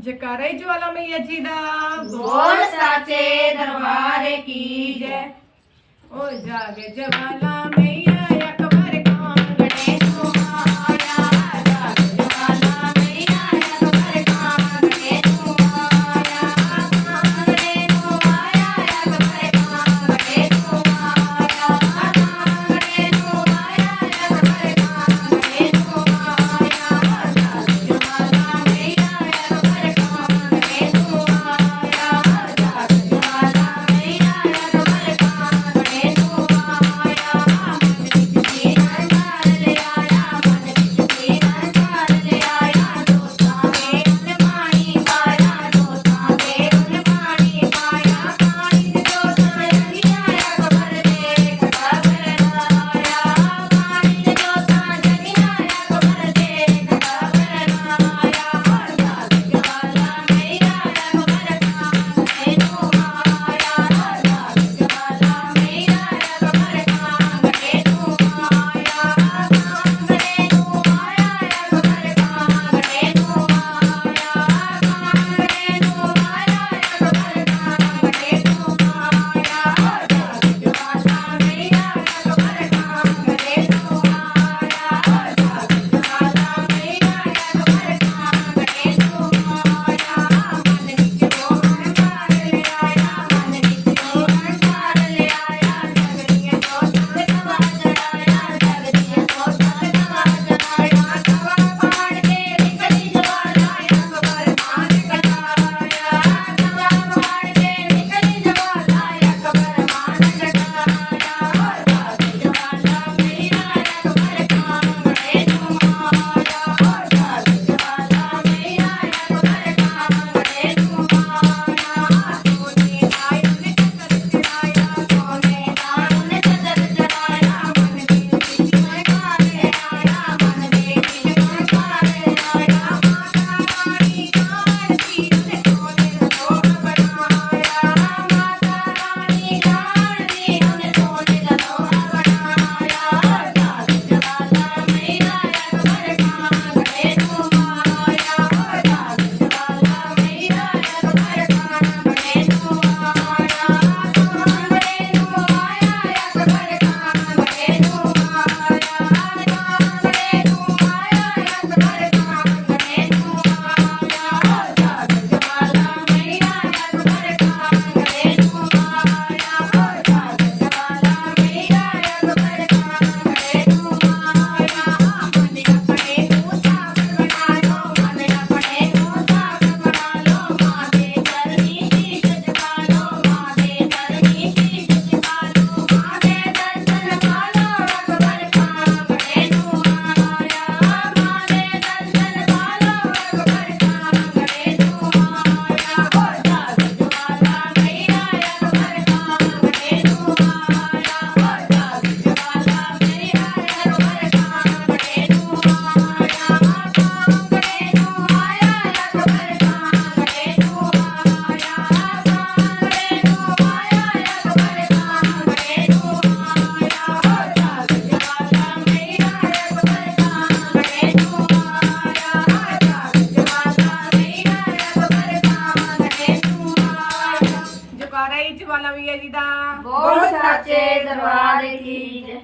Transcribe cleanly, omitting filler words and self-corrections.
जयकारा ज्वाला मैया जी दा बोल साचे दरबार की जय। ओ जागे ज्वाला मैया अकबर कांगड़े तू आया जाग ज्वाला मैया अकबर कांगड़े तू आया कांगड़े तू आया अकबर कांगड़े तू आया कांगड़े तू आया अकबर कांगड़े तू आया जाग ज्वाला मैया अकबर कांगड़े तू आया जाग ज्वाला मैया अकबर कांगड़े तू आया मन विच नंगाल ले आया मन विच नंगाल ले आया दोस्तां दे उन पानी पाया दोस्तां दे उन पानी पाया पानी दे दोस्तां जगिया अकबर देख खबर आया पानी दे दोस्तां जगिया अकबर देख खबर आया जाग ज्वाला मैया अकबर कांगड़े तू आया जाग ज्वाला मैया अकबर कांगड़े तू आया कांगड़े तू आया अकबर कांगड़े तू आया कांगड़े तू आया अकबर कांगड़े तू आया जाग ज्वाला मैया अकबर कांगड़े तू आया जाग ज्वाला मैया अकबर कांगड़े तू आया मन विच ओंकार ले आया मन विच ओंकार ले आया जगदियां दोस्तां तवा चढ़ाया जगदियां दोस्तां तवा चढ़ाया तवा पाड़ के निकली ज्वाला अकबर मान कटाया तवा पाड़ के निकली ज्वाला अकबर मान कटाया जाग ज्वाला मैया अकबर कांगड़े तू आया जाग ज्वाला मैया अकबर कांगड़े तू आया सोने दारुन चदर चढ़ाया सोने दारुन चदर चढ़ाया मन विच नंगाल आया मन विच नंगाल आया माता रानी गाणती उन सोने दा लोह बनाया माता रानी गाणती उन सोने दा लोह बनाया जाग ज्वाला मैया अकबर कांगड़े तू आया जाग ज्वाला मैया अकबर कांगड़े तू आया कांगड़े तू आया अकबर कांगड़े तू आया कांगड़े तू आया अकबर कांगड़े तू आया जाग ज्वाला मैया अकबर कांगड़े तू आया जाग ज्वाला मैया अकबर कांगड़े तू आया मन अपने तू साफ बना लो मन अपने तू साफ बना लो मां दे चरनी शीश झुका लो मां दे चरनी शीश झुका लो मां दे दर्शन पा लो अकबर कांगड़े तू आया मां दे दर्शन पा लो अकबर कांगड़े तू आया जाग ज्वाला मैया अकबर कांगड़े तू आया जाग ज्वाला मैया अकबर कांगड़े तू आया कांगड़े तू आया अकबर कांगड़े तू आया कांगड़े तू आया अकबर कांगड़े तू आया जाग ज्वाला मैया अकबर कांगड़े तू आया जाग ज्वाला मैया अकबर कांगड़े तू आया जयकारा ज्वाला मैया जी दा बोल साचे दरबार की जय।